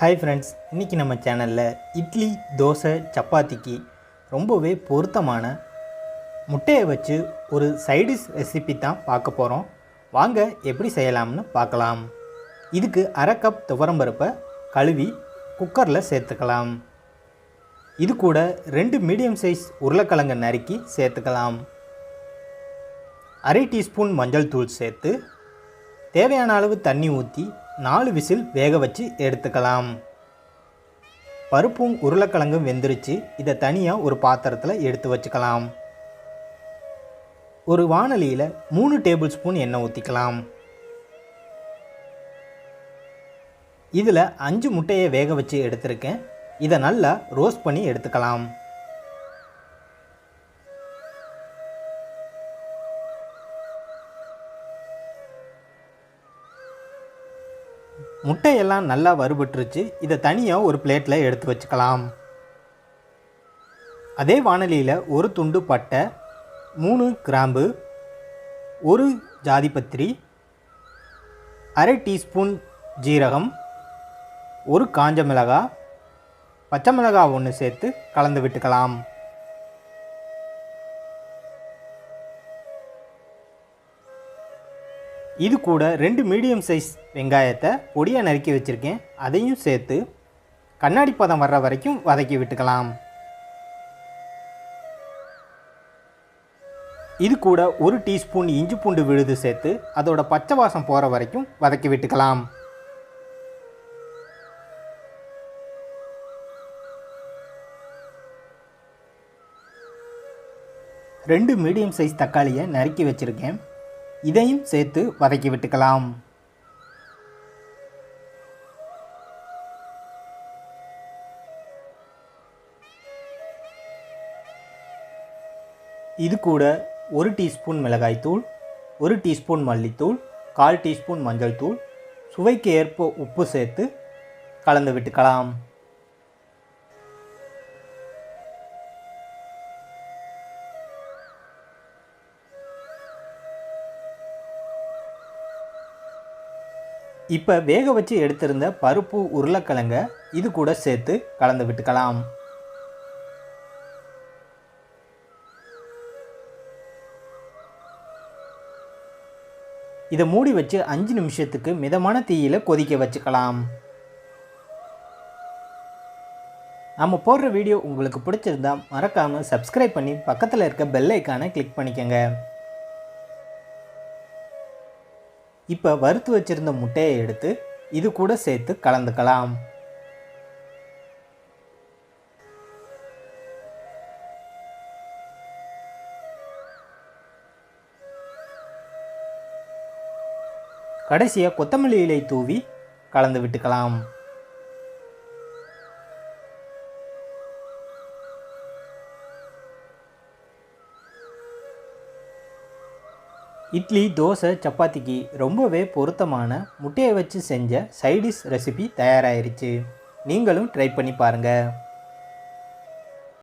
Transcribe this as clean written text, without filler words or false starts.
Hi friends, இன்றைக்கி நம்ம சேனலில் இட்லி, தோசை, சப்பாத்திக்கு ரொம்பவே பொருத்தமான முட்டையை வச்சு ஒரு சைடிஷ் ரெசிபி தான் பார்க்க போகிறோம். வாங்க எப்படி செய்யலாம்னு பார்க்கலாம். இதுக்கு அரை கப் துவரம்பருப்பை கழுவி குக்கரில் சேர்த்துக்கலாம். இது கூட 2 மீடியம் சைஸ் உருளைக்கிழங்கு நறுக்கி சேர்த்துக்கலாம். அரை டீஸ்பூன் மஞ்சள் தூள் சேர்த்து தேவையான அளவு தண்ணி ஊற்றி 4 விசில் வேக வச்சு எடுத்துக்கலாம். பருப்பும் உருளைக்கிழங்கும் வெந்துருச்சு. இதை தனியாக ஒரு பாத்திரத்தில் எடுத்து வச்சுக்கலாம். ஒரு வாணலியில் 3 டேபிள் ஸ்பூன் எண்ணெய் ஊற்றிக்கலாம். இதில் 5 முட்டையை வேக வச்சு எடுத்திருக்கேன். இதை நல்லா ரோஸ்ட் பண்ணி எடுத்துக்கலாம். முட்டையெல்லாம் நல்லா வறுபட்டுருச்சு. இதை தனியாக ஒரு பிளேட்டில் எடுத்து வச்சுக்கலாம். அதே வாணலியில் ஒரு துண்டு பட்டை, 3 கிராம்பு, 1 ஜாதிபத்திரி, அரை டீஸ்பூன் ஜீரகம், 1 காஞ்ச மிளகாய், பச்சை மிளகாய் 1 சேர்த்து கலந்து விட்டுக்கலாம். இது கூட 2 மீடியம் சைஸ் வெங்காயத்தை பொடியாக நறுக்கி வச்சுருக்கேன். அதையும் சேர்த்து கண்ணாடி பதம் வர்ற வரைக்கும் வதக்கி விட்டுக்கலாம். இது கூட 1 டீஸ்பூன் இஞ்சி பூண்டு விழுது சேர்த்து அதோட பச்சை வாசம் போகிற வரைக்கும் வதக்கி விட்டுக்கலாம். ரெண்டு மீடியம் சைஸ் தக்காளியை நறுக்கி வச்சுருக்கேன். இதையும் சேர்த்து வதக்கி விட்டுக்கலாம். இது கூட 1 டீஸ்பூன் மிளகாய்த்தூள், 1 டீஸ்பூன் மல்லித்தூள், 1/4 டீஸ்பூன் மஞ்சள் தூள், சுவைக்கு ஏற்ப உப்பு சேர்த்து கலந்து விட்டுக்கலாம். இப்போ வேக வச்சு எடுத்திருந்த பருப்பு உருளைக்கிழங்க இது கூட சேர்த்து கலந்து விட்டுக்கலாம். இதை மூடி வச்சு 5 நிமிஷத்துக்கு மிதமான தீயில கொதிக்க வச்சுக்கலாம். நம்ம போடுற வீடியோ உங்களுக்கு பிடிச்சிருந்தா மறக்காமல் சப்ஸ்கிரைப் பண்ணி பக்கத்தில் இருக்க பெல் ஐக்கானை கிளிக் பண்ணிக்கோங்க. இப்போ வறுத்து வச்சிருந்த முட்டையை எடுத்து இது கூட சேர்த்து கலந்துக்கலாம். கடைசியாக கொத்தமல்லி இலை தூவி கலந்து விட்டுக்கலாம். இட்லி, தோசை, சப்பாத்திக்கு ரொம்பவே பொருத்தமான முட்டையை வச்சு செஞ்ச சைடிஷ் ரெசிபி தயாராகிருச்சு. நீங்களும் ட்ரை பண்ணி பாருங்கள்.